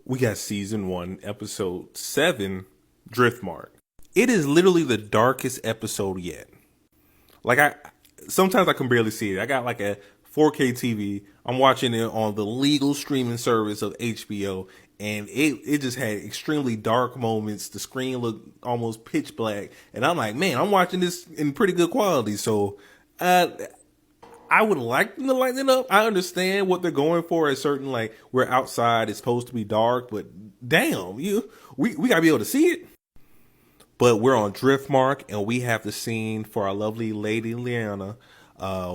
We got season 1, episode 7, Driftmark. It is literally the darkest episode yet. Like sometimes I can barely see it. I got like a 4K TV. I'm watching it on the legal streaming service of HBO, and it just had extremely dark moments. The screen looked almost pitch black, and I'm like, man, I'm watching this in pretty good quality. So, I would like them to lighten it up. I understand what they're going for. At certain, like, we're outside, it's supposed to be dark, but damn, we gotta be able to see it. But we're on Driftmark, and we have the scene for our lovely Lady Lyanna.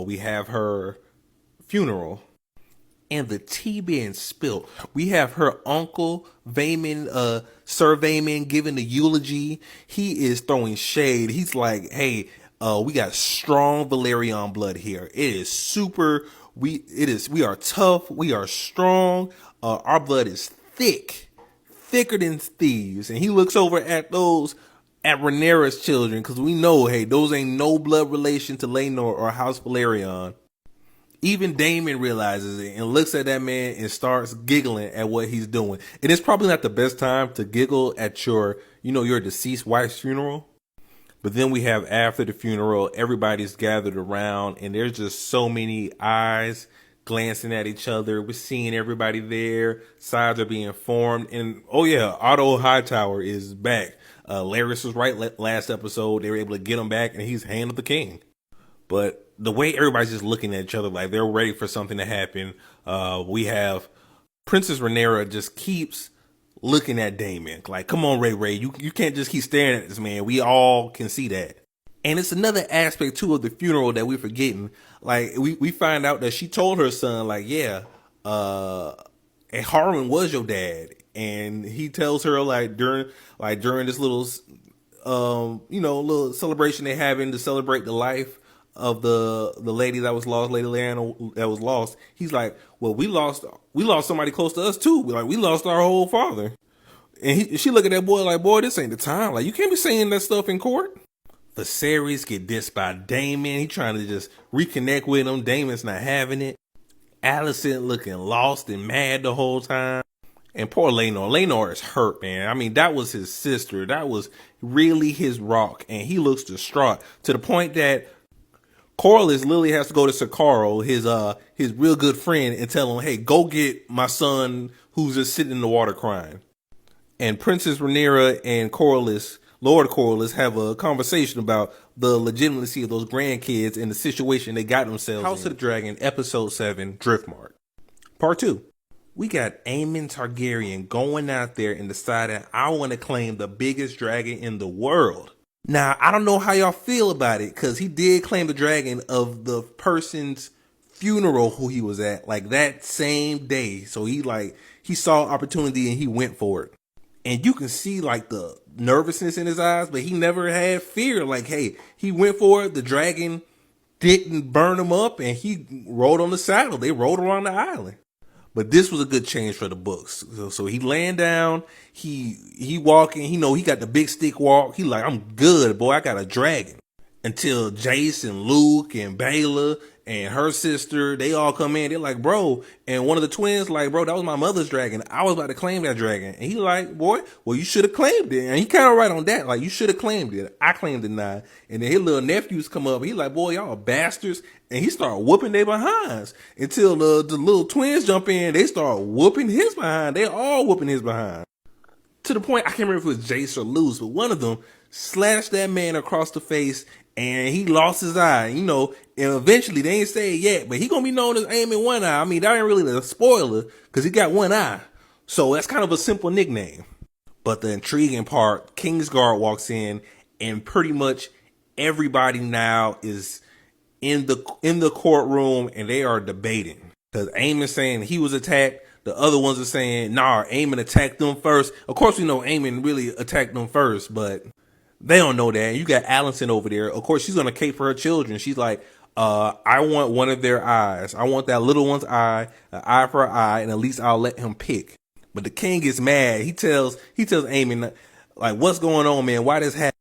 We have her funeral, and the tea being spilt. We have her uncle Vayman, Sir Vayman, giving the eulogy. He is throwing shade. He's like, "Hey, we got strong Valerian blood here. It is super. We are tough. We are strong. Our blood is thicker than thieves." And he looks over at Rhaenyra's children, because we know, hey, those ain't no blood relation to Laenor or House Valerian. Even Daemon realizes it and looks at that man and starts giggling at what he's doing. And it's probably not the best time to giggle at your deceased wife's funeral. But then we have, after the funeral, everybody's gathered around, and there's just so many eyes glancing at each other. We're seeing everybody there. Sides are being formed. And, oh yeah, Otto Hightower is back. Larys was right last episode. They were able to get him back, and he's Hand of the King. But the way everybody's just looking at each other like they're ready for something to happen. We have Princess Rhaenyra just keeps looking at Daemon. Like, come on, Ray, you can't just keep staring at this man. We all can see that. And it's another aspect, too, of the funeral that we're forgetting. Like, we find out that she told her son, like, yeah, and Harwin was your dad. And he tells her, like, during this little, little celebration they're having to celebrate the life of the lady that was lost, Lady Lyanna that was lost. He's like, well, we lost somebody close to us too. Like, we lost our whole father. And she look at that boy like, boy, this ain't the time. Like, you can't be saying that stuff in court. Viserys get dissed by Daemon. He trying to just reconnect with him. Daemon's not having it. Alicent looking lost and mad the whole time. And poor Laenor. Laenor is hurt, man. I mean, that was his sister. That was really his rock. And he looks distraught to the point that Corlys literally has to go to Sir Carl, his real good friend, and tell him, hey, go get my son who's just sitting in the water crying. And Princess Rhaenyra and Lord Corlys, have a conversation about the legitimacy of those grandkids and the situation they got themselves in. House of the Dragon, Episode 7, Driftmark. Part 2. We got Aemon Targaryen going out there and deciding, I want to claim the biggest dragon in the world. Now, I don't know how y'all feel about it, because he did claim the dragon of the person's funeral who he was at, like, that same day. So he saw opportunity and he went for it. And you can see, like, the nervousness in his eyes, but he never had fear. Like, hey, he went for it. The dragon didn't burn him up, and he rode on the saddle. They rode around the island. But this was a good change for the books. So he laying down, he walking, he got the big stick walk. He like, I'm good, boy, I got a dragon. Until Jace and Luke and Baela and her sister, they all come in. They're like, bro, and one of the twins like, bro, that was my mother's dragon. I was about to claim that dragon. And he like, boy, well, you should have claimed it. And he kind of right on that. Like, you should have claimed it. I claimed it now. And then his little nephews come up. He like, boy, y'all bastards. And he started whooping their behinds until the little twins jump in. They start whooping his behind. They all whooping his behind. To the point, I can't remember if it was Jace or Luce, but one of them slashed that man across the face, and he lost his eye. And eventually, they ain't say it yet, but he gonna be known as Aemon One Eye. I mean, that ain't really a spoiler, because he got one eye. So that's kind of a simple nickname. But the intriguing part, Kingsguard walks in, and pretty much everybody now is in the courtroom, and they are debating. Because Aemon's saying he was attacked. The other ones are saying, nah, Aemon attacked them first. Of course, we know Aemon really attacked them first, but they don't know that. You got Alicent over there. Of course, she's going to cape for her children. She's like, I want one of their eyes. I want that little one's eye, an eye for an eye, and at least I'll let him pick. But the king gets mad. He tells Aemon, like, what's going on, man? Why this happen?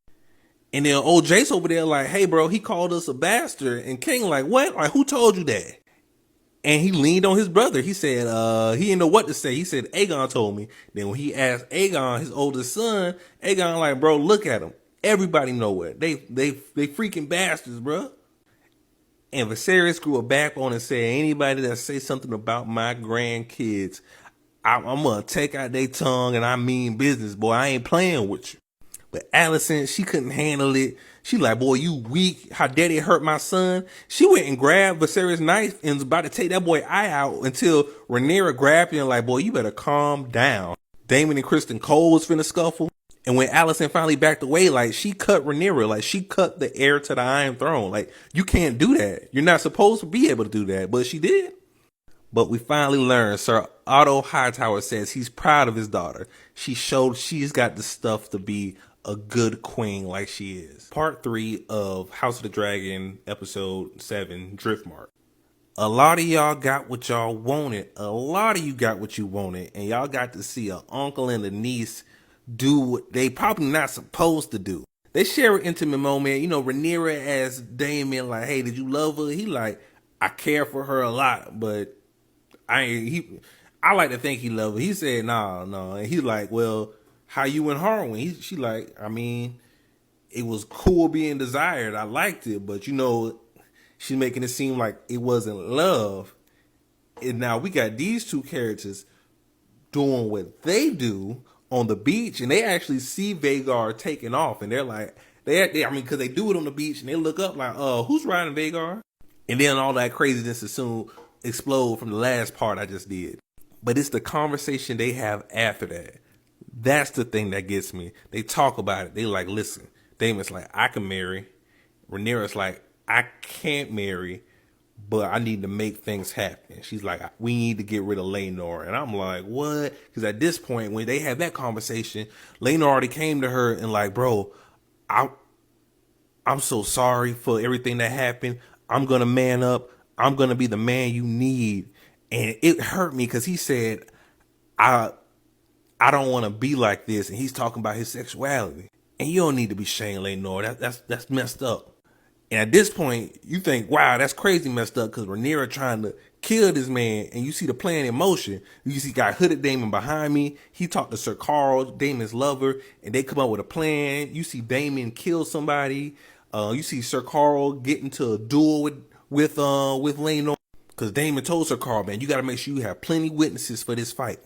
And then old Jace over there like, hey, bro, he called us a bastard. And King like, what? Like, who told you that? And he leaned on his brother. He said, he didn't know what to say. He said, Aegon told me. Then when he asked Aegon, his oldest son, Aegon like, bro, look at him. Everybody know it. They freaking bastards, bro. And Viserys grew a backbone and said, anybody that say something about my grandkids, I'm gonna take out their tongue, and I mean business, boy. I ain't playing with you. But Allison, she couldn't handle it. She like, boy, you weak. How dare they hurt my son? She went and grabbed Viserys' knife and was about to take that boy eye out until Rhaenyra grabbed him like, boy, you better calm down. Daemon and Kristen Cole was finna scuffle. And when Allison finally backed away, like, she cut Rhaenyra, like, she cut the heir to the Iron Throne. Like, you can't do that. You're not supposed to be able to do that. But she did. But we finally learned Sir Otto Hightower says he's proud of his daughter. She showed she's got the stuff to be a good queen like she is. Part 3 of House of the Dragon, episode 7, Driftmark. A lot of y'all got what y'all wanted. A lot of you got what you wanted. And y'all got to see an uncle and a niece do what they probably not supposed to do. They share an intimate moment. You know, Rhaenyra asked Daemon, like, hey, did you love her? He like, I care for her a lot, but I like to think he loved her. He said, no. And he's like, well, how you and Harwin? She like, I mean, it was cool being desired. I liked it, but you know, she's making it seem like it wasn't love. And now we got these two characters doing what they do on the beach, and they actually see Vhagar taking off, and they're like, I mean, because they do it on the beach, and they look up like, who's riding Vhagar? And then all that craziness is soon explode from the last part I just did. But it's the conversation they have after that. That's the thing that gets me. They talk about it. They like, listen, Damon's like, I can marry. Rhaenyra's like, I can't marry, but I need to make things happen. She's like, we need to get rid of Laenor. And I'm like, what? Because at this point, when they had that conversation, Laenor already came to her and like, bro, I'm so sorry for everything that happened. I'm going to man up. I'm going to be the man you need. And it hurt me because he said, I don't want to be like this. And he's talking about his sexuality. And you don't need to be Shane Laenor. That's messed up. And at this point, you think, wow, that's crazy messed up because Rhaenyra trying to kill this man. And you see the plan in motion. You see got Hooded Daemon behind me. He talked to Sir Carl, Daemon's lover, and they come up with a plan. You see Daemon kill somebody. You see Sir Carl get into a duel with Laenor. Because Daemon told Sir Carl, man, you got to make sure you have plenty witnesses for this fight.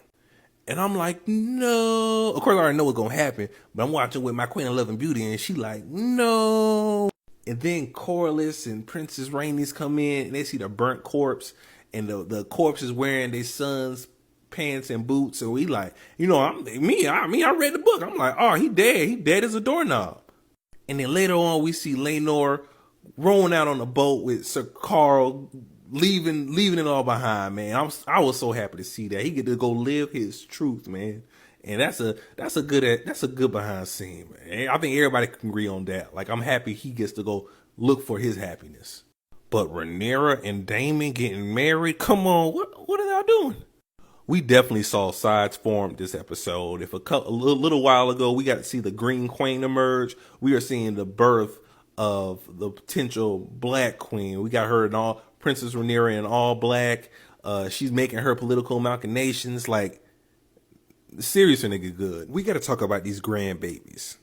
And I'm like, no. Of course, I already know what's going to happen. But I'm watching with my Queen of Love and Beauty, and she like, no. And then Corlys and Princess Rhaenys come in, and they see the burnt corpse. And the corpse is wearing their son's pants and boots. So he like, you know, I read the book. I'm like, oh, he dead. He dead as a doorknob. And then later on, we see Laenor rolling out on a boat with Sir Carl, leaving it all behind, man. I was so happy to see that he get to go live his truth, man. And that's a good behind scene, man. I think everybody can agree on that. Like, I'm happy he gets to go look for his happiness. But Rhaenyra and Daemon getting married, come on, what are y'all doing? We definitely saw sides form this episode. If a little while ago we got to see the Green Queen emerge, we are seeing the birth of the potential Black Queen. We got her in all Princess Rhaenyra in all black. She's making her political machinations. Like, seriously, nigga, good. We got to talk about these grandbabies.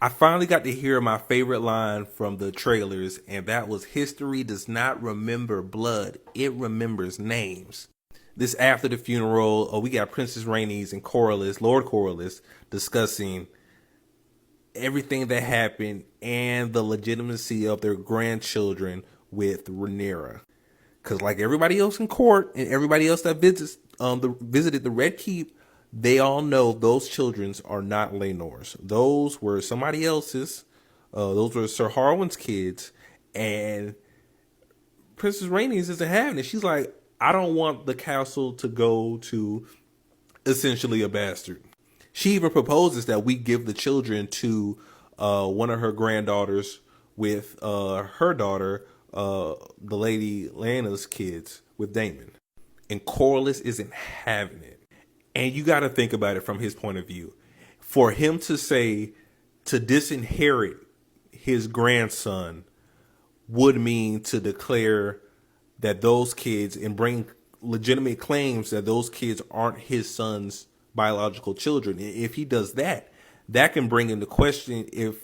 I finally got to hear my favorite line from the trailers, and that was, history does not remember blood. It remembers names. This after the funeral, we got Princess Rhaenys and Corlys, Lord Corlys, discussing everything that happened and the legitimacy of their grandchildren with Rhaenyra. Because like everybody else in court and everybody else that visited the Red Keep, they all know those children are not Laenor's. Those were somebody else's. Those were Sir Harwin's kids. And Princess Rhaenys isn't having it. She's like, I don't want the castle to go to essentially a bastard. She even proposes that we give the children to one of her granddaughters with her daughter, the Lady Lyanna's kids, with Daemon. And Corlys isn't having it. And you got to think about it from his point of view. For him to say to disinherit his grandson would mean to declare that those kids and bring legitimate claims that those kids aren't his son's biological children. If he does that, that can bring into question if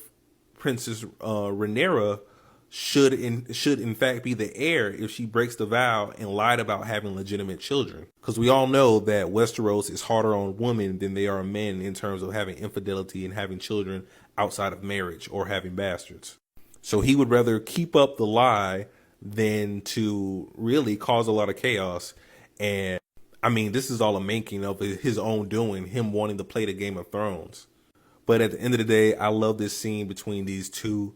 Princess Rhaenyra should in fact be the heir if she breaks the vow and lied about having legitimate children. Because we all know that Westeros is harder on women than they are men in terms of having infidelity and having children outside of marriage or having bastards. So he would rather keep up the lie than to really cause a lot of chaos. And I mean, this is all a making of his own doing, him wanting to play the Game of Thrones. But at the end of the day, I love this scene between these two.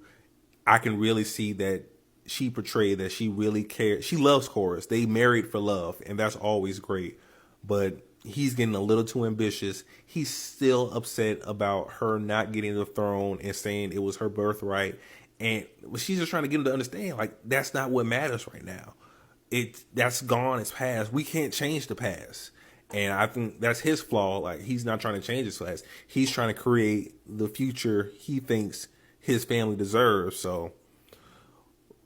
I can really see that she portrayed that she really cares. She loves Corus. They married for love, and that's always great. But he's getting a little too ambitious. He's still upset about her not getting the throne and saying it was her birthright. And she's just trying to get him to understand, like, that's not what matters right now. That's gone. It's past. We can't change the past. And I think that's his flaw. Like, he's not trying to change his past. He's trying to create the future he thinks his family deserves. So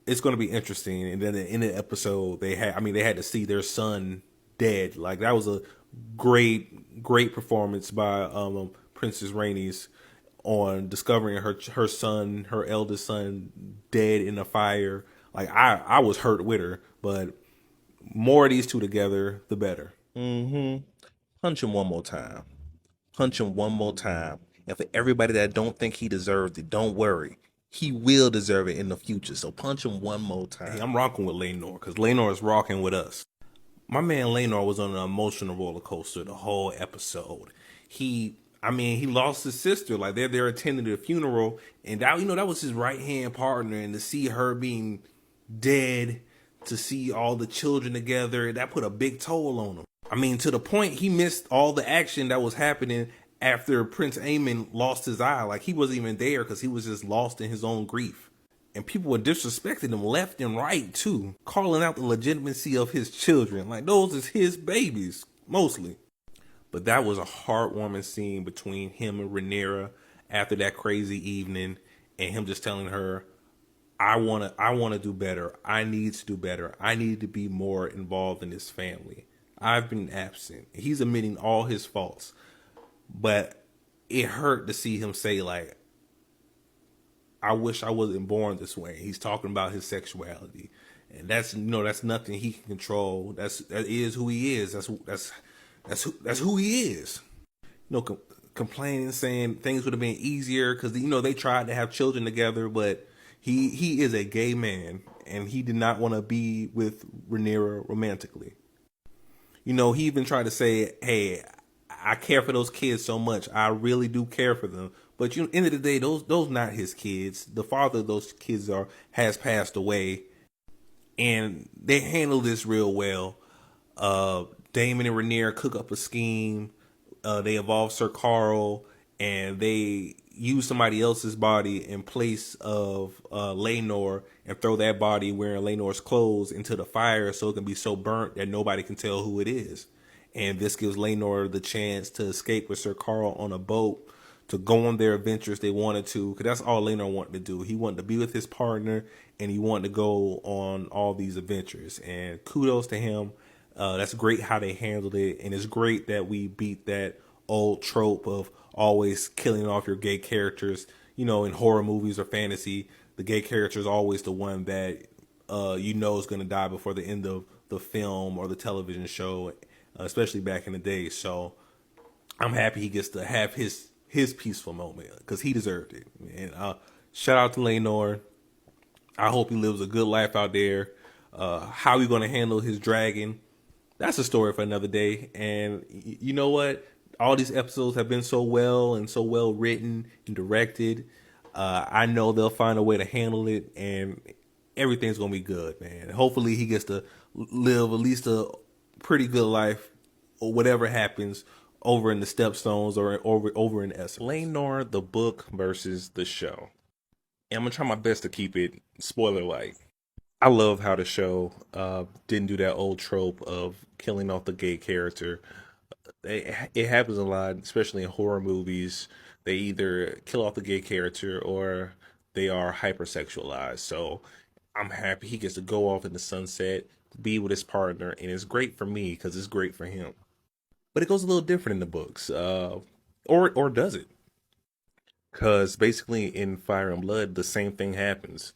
it's going to be interesting. And then in the episode, they had to see their son dead. Like, that was a great performance by Princess Rhaenys on discovering her eldest son dead in a fire. Like, I was hurt with her, but more of these two together, the better. Punch him one more time. Punch him one more time. And for everybody that don't think he deserved it, don't worry. He will deserve it in the future. So punch him one more time. Hey, I'm rocking with Laenor because Laenor is rocking with us. My man Laenor was on an emotional roller coaster the whole episode. He lost his sister. Like, they're there attending the funeral, and that was his right hand partner. And to see her being dead, to see all the children together, that put a big toll on him. I mean, to the point he missed all the action that was happening after Prince Aemon lost his eye. Like, he wasn't even there because he was just lost in his own grief. And people were disrespecting him left and right, too. Calling out the legitimacy of his children. Like, those is his babies, mostly. But that was a heartwarming scene between him and Rhaenyra after that crazy evening. And him just telling her, I wanna do better. I need to do better. I need to be more involved in this family. I've been absent. He's admitting all his faults. But it hurt to see him say, like, I wish I wasn't born this way. He's talking about his sexuality. And that's nothing he can control. That is who he is. That's who he is. Complaining, saying things would have been easier because they tried to have children together, but he is a gay man and he did not want to be with Rhaenyra romantically. He even tried to say, hey, I care for those kids so much. I really do care for them. But end of the day, those not his kids. The father of those kids has passed away, and they handle this real well. Daemon and Rhaenyra cook up a scheme. They involve Sir Carl, and they use somebody else's body in place of Laenor and throw that body wearing Laenor's clothes into the fire so it can be so burnt that nobody can tell who it is. And this gives Laenor the chance to escape with Sir Carl on a boat to go on their adventures they wanted to, because that's all Laenor wanted to do. He wanted to be with his partner, and he wanted to go on all these adventures. And kudos to him. That's great how they handled it, and it's great that we beat that old trope of always killing off your gay characters. In horror movies or fantasy, the gay character is always the one that is going to die before the end of the film or the television show, especially back in the day. So I'm happy he gets to have his peaceful moment because he deserved it. And shout out to Laenor. I hope he lives a good life out there. How he going to handle his dragon, that's a story for another day. And you know what? All these episodes have been so well written and directed. I know they'll find a way to handle it, and everything's going to be good, man. Hopefully he gets to live at least a pretty good life, or whatever happens over in the Stepstones or over in Essex. Laenor, the book versus the show. And I'm going to try my best to keep it spoiler light. I love how the show didn't do that old trope of killing off the gay character. It happens a lot, especially in horror movies. They either kill off the gay character or they are hypersexualized. So I'm happy he gets to go off in the sunset be with his partner, and it's great for me because it's great for him. But it goes a little different in the books, or does it? Because basically in Fire and Blood, the same thing happens.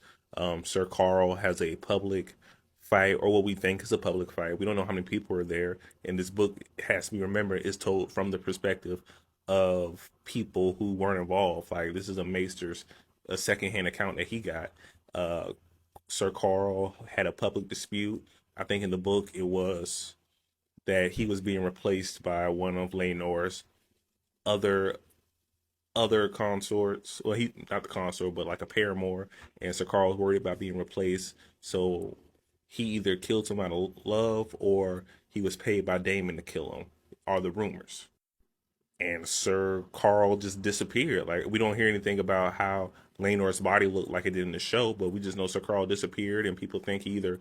Sir Carl has a public fight, or what we think is a public fight. We don't know how many people are there. And this book has to be remembered is told from the perspective of people who weren't involved. Like this is a Maester's a secondhand account that he got. Uh, Sir Carl had a public dispute. I think in the book it was that he was being replaced by one of Laenor's other consorts. Well, he not the consort, but like a paramour. And Sir Carl was worried about being replaced, so he either killed him out of love or he was paid by Damon to kill him. Are the rumors? And Sir Carl just disappeared. Like we don't hear anything about how Laenor's body looked like it did in the show, but we just know Sir Carl disappeared, and people think he either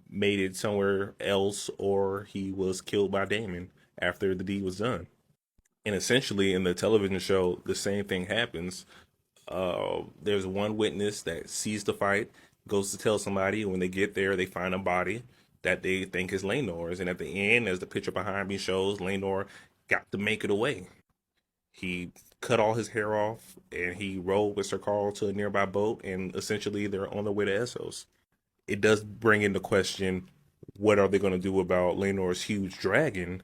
made it somewhere else or he was killed by Damon after the deed was done. And essentially, in the television show, the same thing happens. There's one witness that sees the fight, goes to tell somebody, and when they get there, they find a body that they think is Laenor's. And at the end, as the picture behind me shows, Laenor got to make it away. He cut all his hair off, and he rode with Sir Carl to a nearby boat, and essentially, they're on their way to Essos. It does bring into question what are they going to do about Laenor's huge dragon,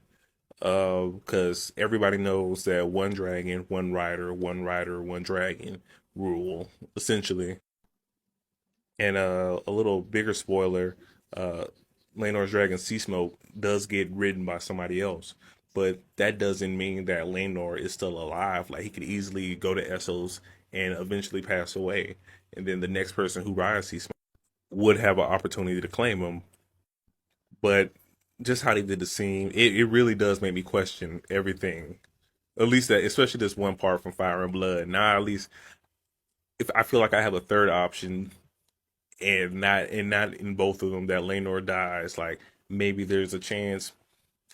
because everybody knows that one dragon, one rider, one rider, one dragon rule, essentially. And a little bigger spoiler, uh, Laenor's dragon Sea Smoke does get ridden by somebody else. But that doesn't mean that Laenor is still alive. Like he could easily go to Essos and eventually pass away. And then the next person who rides Sea Smoke would have an opportunity to claim him. But just how they did the scene, it really does make me question everything. At least that, especially this one part from Fire and Blood. Now, at least if I feel like I have a third option, and not in both of them that Laenor dies, like maybe there's a chance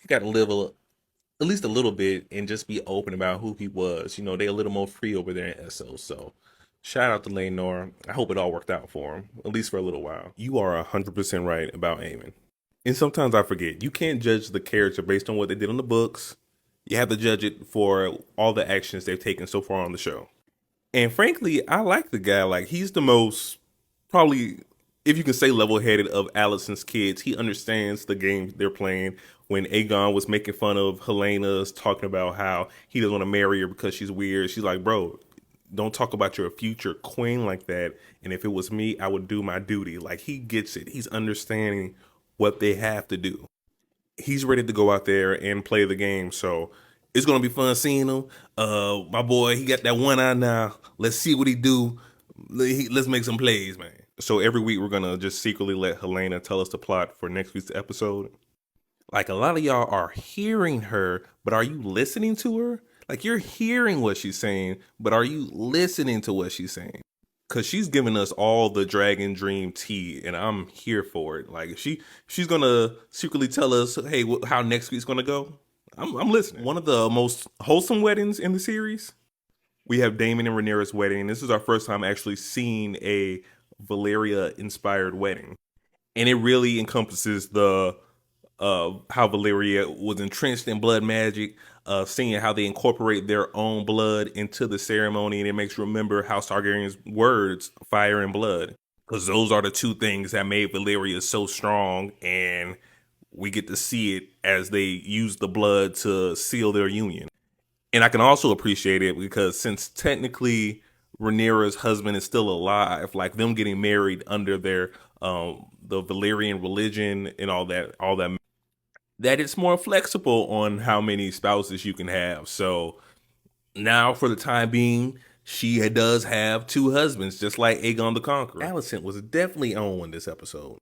he got to live at least a little bit and just be open about who he was. You know, they're a little more free over there in Essos. So shout out to Laenor. I hope it all worked out for him, at least for a little while. You are 100% right about Aemon. And sometimes I forget. You can't judge the character based on what they did on the books. You have to judge it for all the actions they've taken so far on the show. And frankly, I like the guy. Like, he's the most, probably, if you can say level-headed of Alicent's kids. He understands the game they're playing. When Aegon was making fun of Helena's, talking about how he doesn't want to marry her because she's weird, she's like, bro, don't talk about your future queen like that. And if it was me, I would do my duty. Like, he gets it. He's understanding what they have to do. He's ready to go out there and play the game. So it's gonna be fun seeing him. My boy, he got that one eye now. Let's see what he do. Let's make some plays, man. So every week we're gonna just secretly let Helena tell us the plot for next week's episode. Like a lot of y'all are hearing her, but are you listening to her? Like you're hearing what she's saying, but are you listening to what she's saying? Cause she's giving us all the Dragon Dream tea, and I'm here for it. Like she's gonna secretly tell us, hey, how next week's gonna go. I'm listening. One of the most wholesome weddings in the series. We have Daemon and Rhaenyra's wedding. This is our first time actually seeing a Valyria-inspired wedding, and it really encompasses the how Valyria was entrenched in blood magic, seeing how they incorporate their own blood into the ceremony, and it makes you remember House Targaryen's words, fire and blood, because those are the two things that made Valyria so strong, and we get to see it as they use the blood to seal their union. And I can also appreciate it because since technically Rhaenyra's husband is still alive, like them getting married under their the Valyrian religion and all that it's more flexible on how many spouses you can have. So now for the time being, she does have two husbands, just like Aegon the Conqueror. Alicent was definitely on one this episode.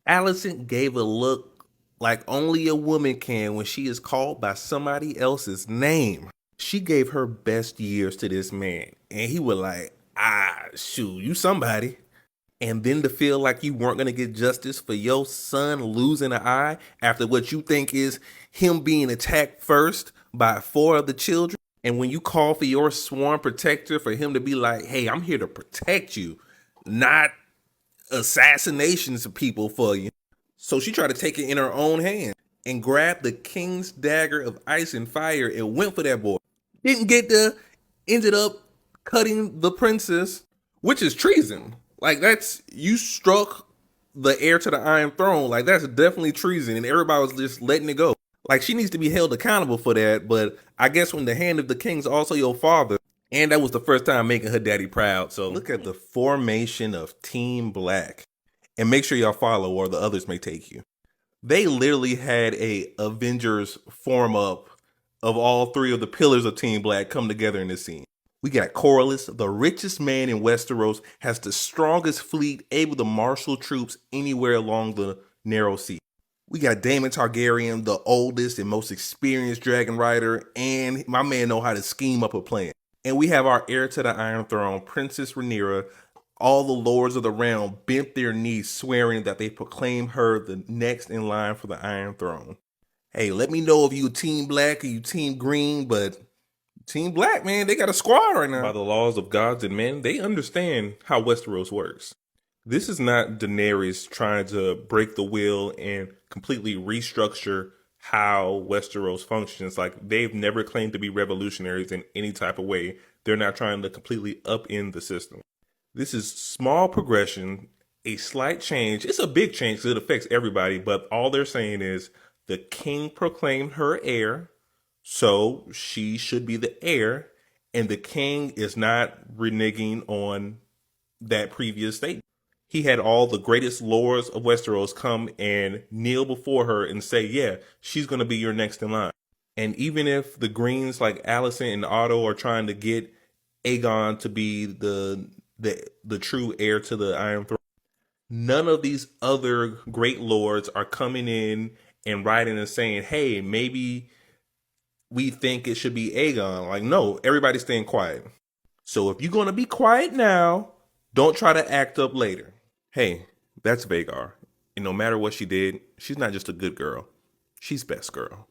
Alicent gave a look like only a woman can when she is called by somebody else's name. She gave her best years to this man, and he was like, shoot, you somebody. And then to feel like you weren't going to get justice for your son losing an eye after what you think is him being attacked first by four of the children. And when you call for your sworn protector for him to be like, hey, I'm here to protect you, not assassinations of people for you. So she tried to take it in her own hand and grabbed the king's dagger of ice and fire and went for that boy. Didn't get there, ended up cutting the princess, which is treason. Like, that's, you struck the heir to the Iron Throne. Like, that's definitely treason, and everybody was just letting it go. Like, she needs to be held accountable for that, but I guess when the hand of the king's also your father, and that was the first time making her daddy proud. So look at the formation of Team Black. And make sure y'all follow or the others may take you. They literally had a Avengers form up of all three of the pillars of Team Black come together in this scene. We got Corlys, the richest man in Westeros, has the strongest fleet, able to marshal troops anywhere along the narrow sea. We got Daemon Targaryen, the oldest and most experienced dragon rider, and my man know how to scheme up a plan. And we have our heir to the Iron Throne, Princess Rhaenyra. All the lords of the realm bent their knees, swearing that they proclaim her the next in line for the Iron Throne. Hey, let me know if you Team Black or you Team Green, but Team Black, man, they got a squad right now. By the laws of gods and men, they understand how Westeros works. This is not Daenerys trying to break the wheel and completely restructure how Westeros functions. Like, they've never claimed to be revolutionaries in any type of way. They're not trying to completely upend the system. This is small progression, a slight change. It's a big change because it affects everybody, but all they're saying is the king proclaimed her heir, so she should be the heir, and the king is not reneging on that previous statement. He had all the greatest lords of Westeros come and kneel before her and say, yeah, she's going to be your next in line. And even if the Greens like Alicent and Otto are trying to get Aegon to be the true heir to the Iron Throne, none of these other great lords are coming in and writing and saying, hey, maybe we think it should be Aegon. Like, no, everybody's staying quiet. So if you're going to be quiet now, don't try to act up later. Hey, that's Vhagar. And no matter what she did, she's not just a good girl. She's best girl.